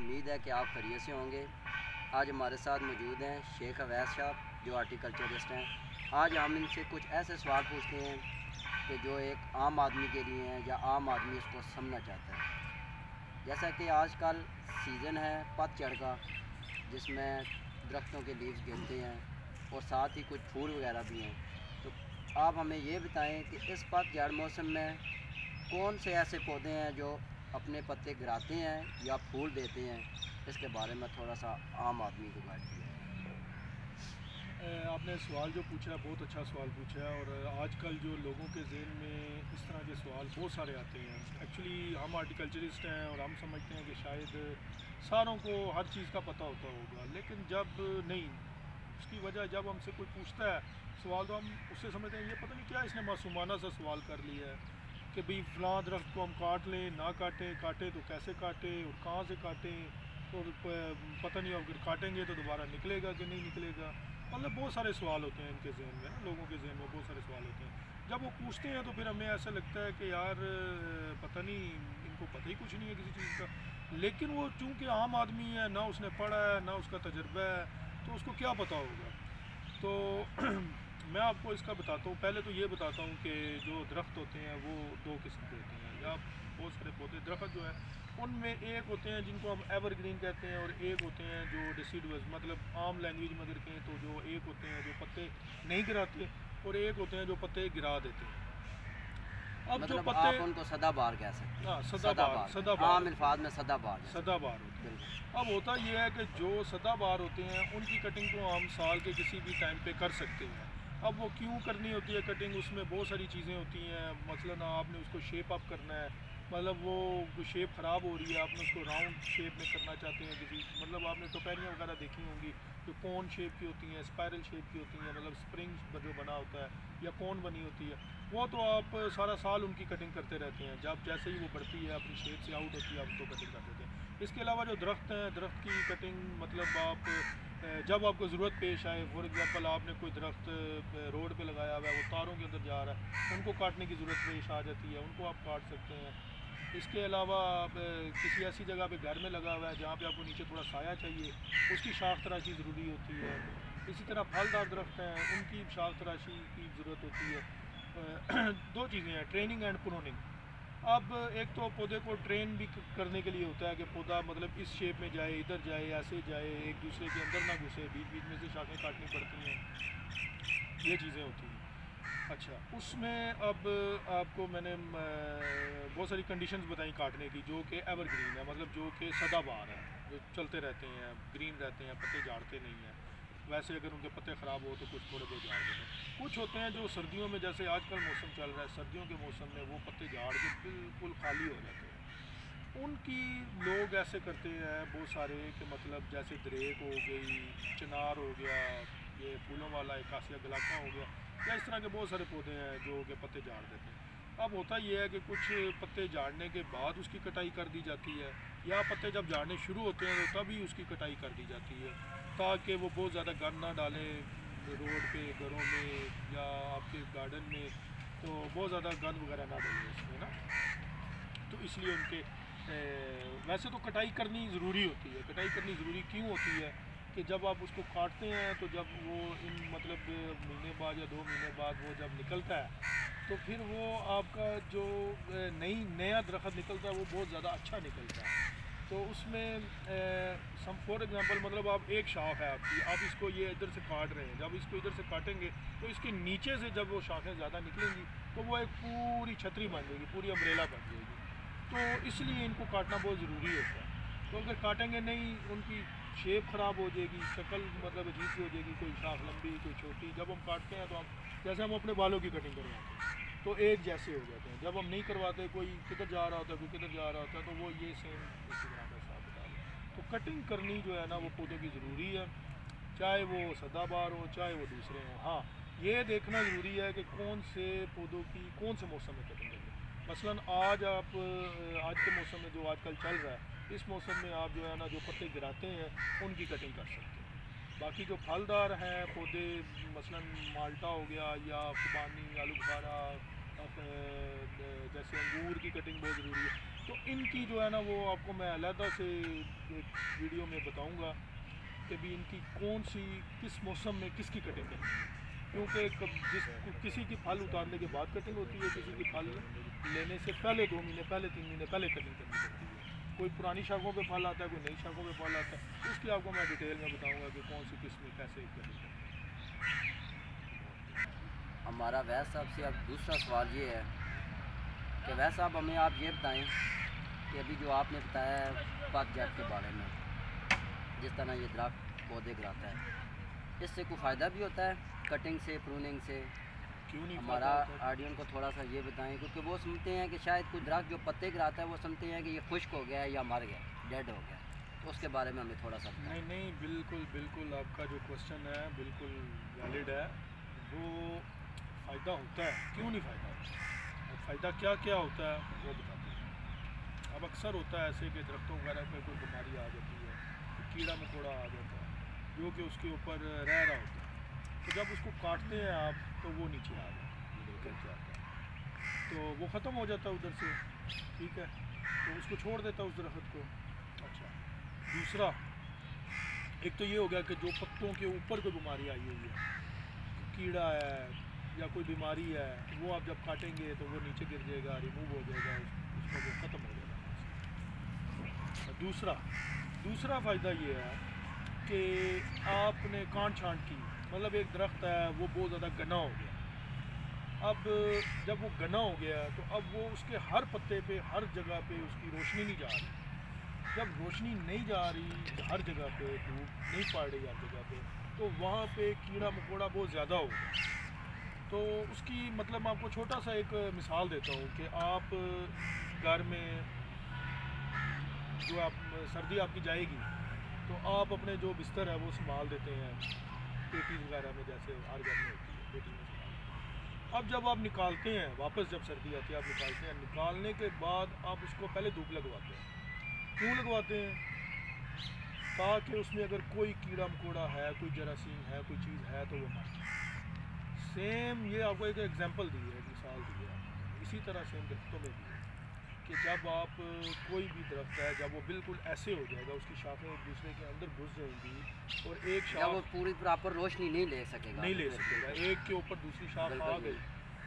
उम्मीद है कि आप खैरियत से होंगे। आज हमारे साथ मौजूद हैं शेख अवैस साहब जो हार्टिकल्चरिस्ट हैं। आज हम इनसे कुछ ऐसे सवाल पूछते हैं कि जो एक आम आदमी के लिए हैं या आम आदमी इसको समझना चाहता है। जैसा कि आजकल सीज़न है पतझड़ का, जिसमें दरख्तों के लीव्स गिरते हैं और साथ ही कुछ फूल वगैरह भी हैं। तो आप हमें ये बताएं कि इस पतझड़ मौसम में कौन से ऐसे पौधे हैं जो अपने पत्ते गिराते हैं या फूल देते हैं, इसके बारे में थोड़ा सा आम आदमी को गाइड किया। आपने सवाल जो पूछा है बहुत अच्छा सवाल पूछा है। और आजकल जो लोगों के ज़हन में इस तरह के सवाल बहुत सारे आते हैं। एक्चुअली हम हार्टिकल्चरिस्ट हैं और हम समझते हैं कि शायद सारों को हर चीज़ का पता होता होगा, लेकिन जब नहीं, उसकी वजह जब हमसे कोई पूछता है सवाल तो हम उससे समझते हैं ये पता नहीं क्या इसने मासूमाना सा सवाल कर लिया है कि भाई फ़लाँ दरख्त को हम काट लें, ना काटें, काटें तो कैसे काटें और कहाँ से काटें, और पता नहीं अगर काटेंगे तो दोबारा निकलेगा कि नहीं निकलेगा। मतलब बहुत सारे सवाल होते हैं इनके ज़हन में, लोगों के ज़हन में बहुत सारे सवाल होते हैं। जब वो पूछते हैं तो फिर हमें ऐसा लगता है कि यार पता नहीं इनको पता ही कुछ नहीं है किसी चीज़ का। लेकिन वो चूँकि आम आदमी है, ना उसने पढ़ा है ना उसका तजर्बा है, तो उसको क्या पता होगा। तो मैं आपको इसका बताता हूँ। पहले तो ये बताता हूँ कि जो दरख्त होते हैं वो दो किस्म के होते हैं, या बहुत सारे पौधे दरख्त जो है उनमें एक होते हैं जिनको हम एवरग्रीन कहते हैं, और एक होते हैं जो डिसीडुअस, मतलब आम लैंग्वेज में अगर कहें तो जो एक होते हैं जो पत्ते नहीं गिराते और एक होते हैं जो पत्ते गिरा देते हैं। अब मतलब जो पत्ते आप उनको सदाबहार कह सकते हैं। हाँ सदाबहार आम अल्फाज में सदाबहार सदाबहार होते हैं। बिल्कुल। अब होता यह है कि जो सदाबहार होते हैं उनकी कटिंग को हम साल के किसी भी टाइम पे कर सकते हैं। अब वो क्यों करनी होती है कटिंग, उसमें बहुत सारी चीज़ें होती हैं। मसलन आपने उसको शेप अप करना है, मतलब वो शेप ख़राब हो रही है, आपने उसको राउंड शेप में करना चाहते हैं किसी, मतलब आपने टोपेरियाँ वगैरह देखी होंगी जो कोन शेप की होती हैं, स्पायरल शेप की होती हैं, मतलब स्प्रिंग जो बना होता है या कोन बनी होती है, वो तो आप सारा साल उनकी कटिंग करते रहते हैं। जब जैसे ही वो बढ़ती है अपनी शेप से आउट होती है आप उसको कटिंग कर देते हैं। इसके अलावा जो दरख्त हैं, दरख्त की कटिंग मतलब आप जब आपको ज़रूरत पेश आए, फॉर एग्ज़ाम्पल आपने कोई दरख्त रोड पे लगाया हुआ है, वो तारों के अंदर जा रहा है, उनको काटने की ज़रूरत पेश आ जाती है, उनको आप काट सकते हैं। इसके अलावा किसी ऐसी जगह पे घर में लगा हुआ है जहाँ पे आपको नीचे थोड़ा साया चाहिए, उसकी शाख तराशी ज़रूरी होती है। इसी तरह फलदार दरख्त हैं, उनकी शाख तराशी की ज़रूरत होती है। दो चीज़ें हैं, ट्रेनिंग एंड प्रूनिंग। अब एक तो पौधे को ट्रेन भी करने के लिए होता है कि पौधा मतलब इस शेप में जाए, इधर जाए, ऐसे जाए, एक दूसरे के अंदर ना घुसे, बीच बीच में से शाखें काटनी पड़ती हैं, ये चीज़ें होती हैं। अच्छा, उसमें अब आपको मैंने बहुत सारी कंडीशंस बताई काटने की, जो कि एवरग्रीन है, मतलब जो कि सदाबहार है, जो चलते रहते हैं, ग्रीन रहते हैं, पत्ते झाड़ते नहीं हैं। वैसे अगर उनके पत्ते ख़राब हो तो कुछ थोड़े बहुत झाड़ देते हैं। कुछ होते हैं जो सर्दियों में, जैसे आजकल मौसम चल रहा है, सर्दियों के मौसम में वो पत्ते झाड़ के बिल्कुल खाली हो जाते हैं। उनकी लोग ऐसे करते हैं बहुत सारे कि मतलब जैसे दरेक हो गई, चिनार हो गया, ये फूलों वाला एकासिया गलाका हो गया, या इस तरह के बहुत सारे पौधे हैं जो कि पत्ते झाड़ देते हैं। अब होता यह है कि कुछ पत्ते झाड़ने के बाद उसकी कटाई कर दी जाती है, या पत्ते जब झाड़ने शुरू होते हैं तो तभी उसकी कटाई कर दी जाती है, ताकि वो बहुत ज़्यादा गंद ना डालें रोड पे, घरों में या आपके गार्डन में, तो बहुत ज़्यादा गंद वगैरह ना डालें उसमें ना। तो इसलिए उनके वैसे तो कटाई करनी ज़रूरी होती है। कटाई करनी ज़रूरी क्यों होती है कि जब आप उसको काटते हैं तो जब वो इन मतलब महीने बाद या 2 महीने बाद वो जब निकलता है तो फिर वो आपका जो नया दरख्त निकलता है वो बहुत ज़्यादा अच्छा निकलता है। तो उसमें सम फॉर एग्ज़ाम्पल मतलब आप एक शाख है आपकी, आप इसको ये इधर से काट रहे हैं, जब इसको इधर से काटेंगे तो इसके नीचे से जब वो शाखें ज़्यादा निकलेंगी तो वो एक पूरी छतरी बन जाएगी, पूरी अम्ब्रेला बन जाएगी। तो इसलिए इनको काटना बहुत ज़रूरी होता है। तो अगर काटेंगे नहीं उनकी शेप ख़राब हो जाएगी, शक्ल मतलब अजीब सी हो जाएगी, कोई शाख लंबी कोई छोटी। जब हम काटते हैं तो हम जैसे हम अपने बालों की कटिंग करवाते हैं तो एक जैसे हो जाते हैं। जब हम नहीं करवाते, कोई किधर जा रहा होता है कोई किधर जा रहा होता है, तो वो ये सेम इसी तरह का हिसाब किताब है। तो कटिंग करनी जो है ना वो पौधों की ज़रूरी है, चाहे वो सदाबहार हो चाहे वो दूसरे हों। हाँ, ये देखना ज़रूरी है कि कौन से पौधों की कौन से मौसम में कटिंग करनी है। मसलन आज आप आज के मौसम में जो आजकल चल रहा है, इस मौसम में आप जो है ना जो पत्ते गिराते हैं उनकी कटिंग कर सकते हैं। बाकी जो फलदार हैं पौधे, मसलन माल्टा हो गया या खुबानी, आलू बुखारा, जैसे अंगूर की कटिंग बहुत ज़रूरी है। तो इनकी जो है ना वो आपको मैं अलहदा से एक वीडियो में बताऊंगा कि भी इनकी कौन सी किस मौसम में किसकी कटिंग करनी है, क्योंकि किसी की फल उतारने के बाद कटिंग होती है, किसी की फल लेने से पहले 2 महीने पहले 3 महीने पहले कटिंग करनी पड़ती है। कोई पुरानी शाखों पे फल आता है, कोई नई शाखों पे फल आता है, उसकी आपको मैं डिटेल में बताऊंगा कि कौन सी किस्म कैसे कटिंग करनी है। हमारा वैस साहब से अब दूसरा सवाल ये है कि वैस साहब हमें आप ये बताएं कि अभी जो आपने बताया है पतझड़ के बारे में, जिस तरह ये दरख्त पौधे गिराता है, इससे कोई फ़ायदा भी होता है कटिंग से, प्रूनिंग से? क्यों नहीं? हमारा ऑडियंस को थोड़ा सा ये बताएं, क्योंकि वो समझते हैं कि शायद कोई दरख्त जो पत्ते गिराता है वो समझते हैं कि ये खुश्क हो गया है या मर गया, डेड हो गया, तो उसके बारे में हमें थोड़ा सा बताएं। नहीं नहीं, बिल्कुल बिल्कुल आपका जो क्वेश्चन है बिल्कुल वैलिड है। वो फ़ायदा होता है, क्यों नहीं फ़ायदा होता? और फ़ायदा क्या क्या होता है वो बताते हैं। अब अक्सर होता है ऐसे कि दरख्तों वगैरह पे कोई बीमारी आ जाती है, कीड़ा मकोड़ा आ जाता है जो कि उसके ऊपर रह रहा होता है, तो जब उसको काटते हैं आप तो वो नीचे आ जाता है, तो वो ख़त्म हो जाता है उधर से, ठीक है, तो उसको छोड़ देता है उस दरख्त को। अच्छा, दूसरा एक तो ये हो गया कि जो पत्तों के ऊपर कोई बीमारी आई हुई है, कीड़ा है या कोई बीमारी है, वो आप जब काटेंगे तो वो नीचे गिर जाएगा, रिमूव हो जाएगा, उसका वो ख़त्म हो जाएगा। दूसरा फ़ायदा ये है कि आपने काट छांट की, मतलब एक दरख्त है वो बहुत ज़्यादा घना हो गया, अब जब वो घना हो गया तो अब वो उसके हर पत्ते पे हर जगह पे उसकी रोशनी नहीं जा रही। जब रोशनी नहीं जा रही हर जगह पे, धूप नहीं पड़ रही हर जगह पे, तो वहाँ पे कीड़ा मकोड़ा बहुत ज़्यादा होगा। तो उसकी मतलब मैं आपको छोटा सा एक मिसाल देता हूँ कि आप घर में जो आप सर्दी आपकी जाएगी तो आप अपने जो बिस्तर है वो संभाल देते हैं पेटी वगैरह में, जैसे हर घर में होती है पेटी में संभाल। अब जब आप निकालते हैं वापस, जब सर्दी आती है आप निकालते हैं, निकालने के बाद आप उसको पहले धूप लगवाते हैं। क्यों लगवाते हैं? ताकि उसमें अगर कोई कीड़ा मकोड़ा है, कोई जरासीम है, कोई चीज़ है तो वो मर जाए। सेम ये आपको एक एग्जांपल दी है, मिसाल दी है, इसी तरह सेम दरख्तों में भी है कि जब आप कोई भी दरख्त है जब वो बिल्कुल ऐसे हो जाएगा, उसकी शाखें एक दूसरे के अंदर घुस जाएंगी और एक शाख वो पूरी प्रॉपर रोशनी नहीं ले सकेगा, एक के ऊपर दूसरी शाख आ गई,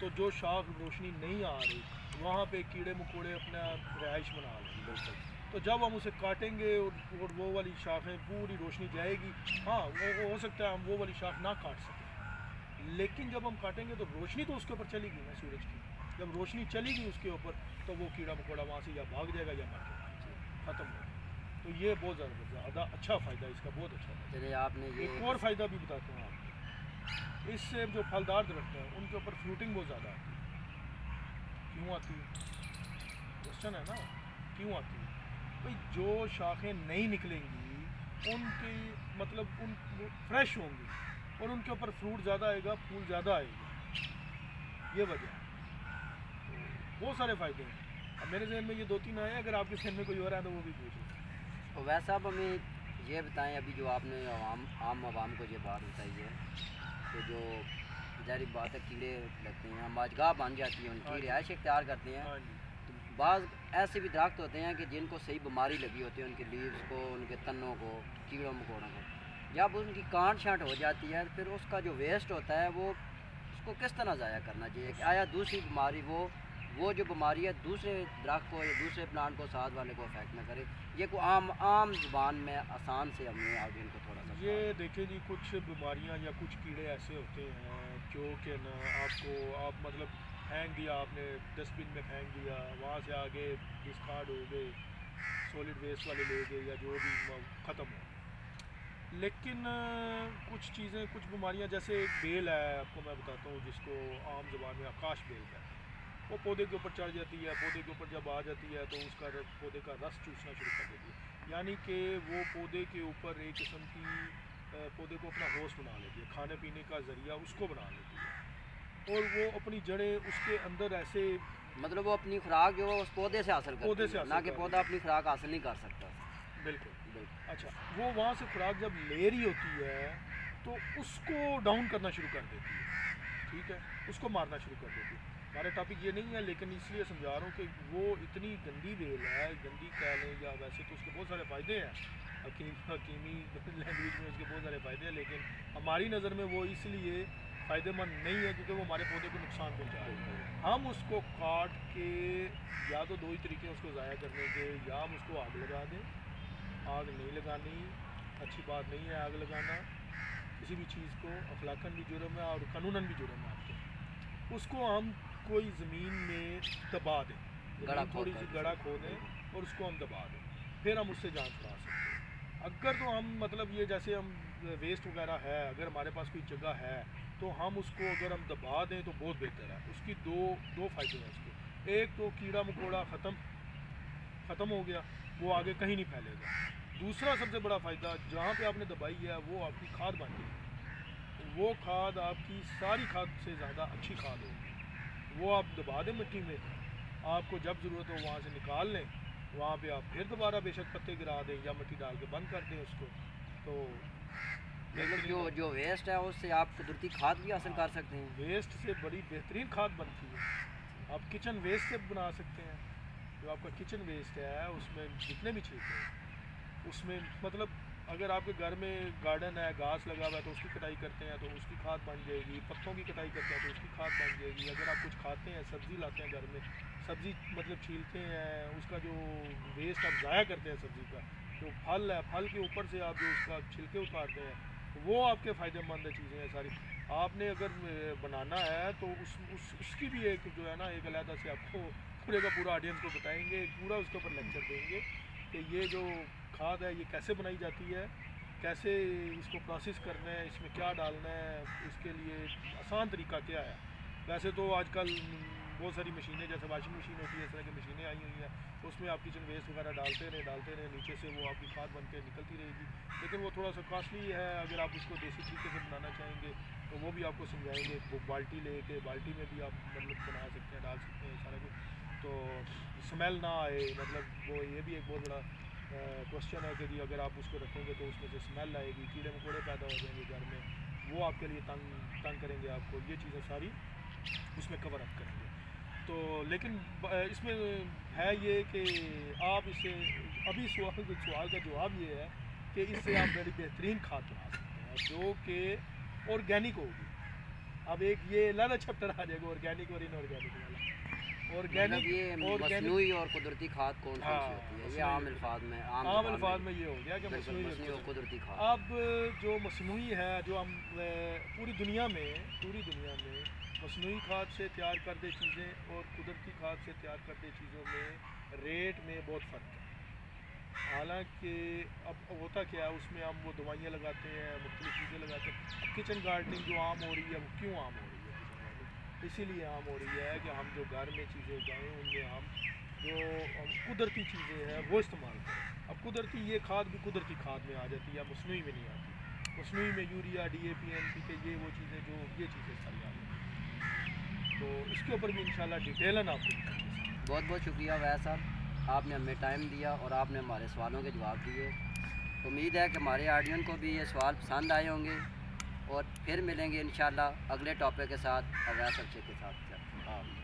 तो जो शाख रोशनी नहीं आ रही वहाँ पे कीड़े मकोड़े अपना रिहाइश बना लेंगे। तो जब हम उसे काटेंगे और वो वाली शाखें पूरी रोशनी जाएगी, हाँ वो हो सकता है हम वो वाली शाख ना काट सकें, लेकिन जब हम काटेंगे तो रोशनी तो उसके ऊपर चलेगी ना, सूरज की। जब रोशनी चलेगी उसके ऊपर तो वो कीड़ा मकोड़ा वहाँ से या भाग जाएगा या मर जाएगा, ख़त्म हो जाएगा। तो ये बहुत ज़्यादा अच्छा फ़ायदा इसका, बहुत अच्छा फ़ायदा। चलिए आपने ये एक और फ़ायदा भी बताता हूँ आपको। इससे जो फलदार दरख्त हैं उनके ऊपर फ्रूटिंग बहुत ज़्यादा आती है। क्यों आती है? क्वेश्चन है ना, क्यों आती है? भाई जो शाखें नहीं निकलेंगी उनकी मतलब उन फ्रेश होंगी और उनके ऊपर फ्रूट ज़्यादा आएगा, फूल ज़्यादा आएगा, ये वजह है। तो बहुत सारे फ़ायदे हैं। अब मेरे जहन में ये 2-3 आए, अगर आपके जहन में कोई और है तो वो भी पूछिए। तो वैसा आप हमें ये बताएं, अभी जो आपने आम आवाम को ये बात बताई है कि जो जारी बात है कीड़े लगते हैं, माजगाह बन जाती है, उनकी रिहाइश इख्तियार करते हैं, तो बाज़ ऐसे भी दरख्त होते हैं कि जिनको सही बीमारी लगी होती है, उनके लीव्स को, उनके तनों को, कीड़ों मकोड़ों को, जब उनकी काट छांट हो जाती है फिर उसका जो वेस्ट होता है वो उसको किस तरह ज़ाया करना चाहिए कि आया दूसरी बीमारी वो जो बीमारी है दूसरे दरख्त को या दूसरे प्लांट को, साथ वाले को अफेक्ट ना करे? ये को आम ज़ुबान में आसान से हमने ऑडियंस को थोड़ा सा ये देखिए जी, कुछ बीमारियां या कुछ कीड़े ऐसे होते हैं जो कि ना आपको आप मतलब फेंक दिया आपने, डस्टबिन में फेंक दिया, वहाँ से आगे डिस्कार्ड हो गए, सॉलिड वेस्ट वाले ले गए या जो भी ख़त्म हो। लेकिन कुछ चीज़ें, कुछ बीमारियां, जैसे एक बेल है आपको मैं बताता हूँ जिसको आम ज़ुबान में आकाश बेल कहते हैं, वो पौधे के ऊपर चढ़ जाती है। पौधे के ऊपर जब आ जाती है तो उसका पौधे का रस चूसना शुरू कर देती है, यानी कि वो पौधे के ऊपर एक किस्म की पौधे को अपना होस्ट बना लेती है, खाने पीने का ज़रिया उसको बना लेती है और वो अपनी जड़ें उसके अंदर ऐसे, मतलब वो अपनी खुराक जो उस पौधे से हासिल करती है, ना कि पौधा अपनी खुराक हासिल नहीं कर सकता। बिल्कुल। अच्छा, वो वहाँ से खुराक जब ले रही होती है तो उसको डाउन करना शुरू कर देती है, ठीक है, उसको मारना शुरू कर देती है। हमारा टॉपिक ये नहीं है, लेकिन इसलिए समझा रहा हूँ कि वो इतनी गंदी बेल है, गंदी कह लें या वैसे तो उसके बहुत सारे फ़ायदे हैं, हकीमी लैंग्वेज में उसके बहुत सारे फ़ायदे हैं, लेकिन हमारी नज़र में वो इसलिए फ़ायदेमंद नहीं है क्योंकि वो हमारे पौधे को नुकसान पहुँचा रही है। हम उसको काट के या तो 2 ही तरीके हैं उसको ज़ाया करने के, या हम उसको आग लगा दें। आग नहीं लगानी, अच्छी बात नहीं है आग लगाना, किसी भी चीज़ को अखलाकन भी जुर्म है और कानूनन भी जुर्म है आपके। उसको हम कोई ज़मीन में दबा दें, थोड़ी सी गड़ा खोदें और उसको हम दबा दें, फिर हम उससे जान छुड़ा सकते हैं। अगर तो हम मतलब ये जैसे हम वेस्ट वगैरह है, अगर हमारे पास कोई जगह है तो हम उसको अगर हम दबा दें तो बहुत बेहतर है। उसकी दो फ़ायदे हैं उसके। एक तो कीड़ा मकोड़ा ख़त्म हो गया, वो आगे कहीं नहीं फैलेगा। दूसरा सबसे बड़ा फ़ायदा, जहाँ पे आपने दबाई है वो आपकी खाद बन गई, वो खाद आपकी सारी खाद से ज़्यादा अच्छी खाद होगी। वो आप दबा दें मिट्टी में, आपको जब ज़रूरत हो वहाँ से निकाल लें, वहाँ पे आप फिर दोबारा बेशक पत्ते गिरा दें या मिट्टी डाल के बंद कर दें उसको। तो मतलब जो वेस्ट है उससे आप कुदरती खाद भी हासिल कर सकते हैं। वेस्ट से बड़ी बेहतरीन खाद बनती है। आप किचन वेस्ट से बना सकते हैं। जो आपका किचन वेस्ट है उसमें जितने भी छिलके हैं, उसमें मतलब अगर आपके घर में गार्डन है, घास लगा हुआ है तो उसकी कटाई करते हैं तो उसकी खाद बन जाएगी। पत्तों की कटाई करते हैं तो उसकी खाद बन जाएगी। अगर आप कुछ खाते हैं, सब्ज़ी लाते हैं घर में, सब्ज़ी मतलब छीलते हैं, उसका जो वेस्ट आप ज़ाया करते हैं सब्ज़ी का, जो फल है, फल के ऊपर से आप जो उसका छिलके उतारते हैं, वो आपके फ़ायदेमंद चीज़ें हैं सारी। आपने अगर बनाना है तो उसकी भी एक जो है ना, एक अलहदा से आपको पूरे का पूरा ऑडियंस को बताएंगे, पूरा उसके ऊपर लेक्चर देंगे कि ये जो खाद है ये कैसे बनाई जाती है, कैसे इसको प्रोसेस करना है, इसमें क्या डालना है, इसके लिए आसान तरीका क्या है। वैसे तो आजकल बहुत सारी मशीनें, जैसे वाशिंग मशीन होती है, इस तरह की मशीनें आई हुई हैं, तो उसमें आप किचन वेस्ट वगैरह डालते रहे, नीचे से वो आपकी खाद बन के निकलती रहेगी। लेकिन वो थोड़ा सा कॉस्टली है। अगर आप उसको देसी तरीके से बनाना चाहेंगे तो वो भी आपको समझाएंगे। वो बाल्टी लेके, बाल्टी में भी आप मतलब बना सकते हैं, डाल सकते हैं सारा कुछ, तो स्मेल ना आए। मतलब वो ये भी एक बहुत बड़ा क्वेश्चन है कि अगर आप उसको रखेंगे तो उसमें से स्मेल आएगी, कीड़े मकोड़े पैदा हो जाएंगे घर में, वो आपके लिए तंग करेंगे आपको। ये चीज़ें सारी उसमें कवर अप करेंगे। तो लेकिन इसमें है ये कि आप इसे अभी सवाल का जवाब ये है कि इससे आप बड़ी बेहतरीन खाद बना सकते हैं जो कि ऑर्गेनिक होगी। अब एक ये अलग चैप्टर आ जाएगा ऑर्गेनिक और इनऑर्गेनिक वाला। ऑर्गेनिक ये मसनूई और कुदरती खाद कौन सी होती है? ये आम अल्फाज में ये हो गया कि मसनूई और कुदरती खाद। अब जो मसनूई है, जो हम पूरी दुनिया में मसनूई खाद से तैयार करदे चीज़ें और कुदरती खाद से तैयार करदे चीज़ों में रेट में बहुत फ़र्क है। हालांकि अब होता क्या है, उसमें हम वो दवाइयाँ लगाते हैं, मुख्तलिफ़ चीज़ें लगाते हैं। अब किचन गार्डनिंग जो आम हो रही है, वो क्यों आम हो रही है? किचन गार्डनिंग इसीलिए आम हो रही है कि हम जो घर में चीज़ें उगाएँ उनमें हम जो कुदरती चीज़ें हैं वो इस्तेमाल करें। अब कुदरती ये खाद भी कुदरती खाद में आ जाती है, मसनूई में नहीं आती। मसनूई में यूरिया, DAP, NPK, ये वो चीज़ें जो ये चीज़ें सारी आ जाती हैं। तो इसके ऊपर भी इंशाल्लाह डिटेलन आपको बहुत बहुत शुक्रिया वैस साहब, आपने हमें टाइम दिया और आपने हमारे सवालों के जवाब दिए। उम्मीद है कि हमारे ऑडियंस को भी ये सवाल पसंद आए होंगे और फिर मिलेंगे इंशाल्लाह अगले टॉपिक के साथ अवैस अच्छे के साथ।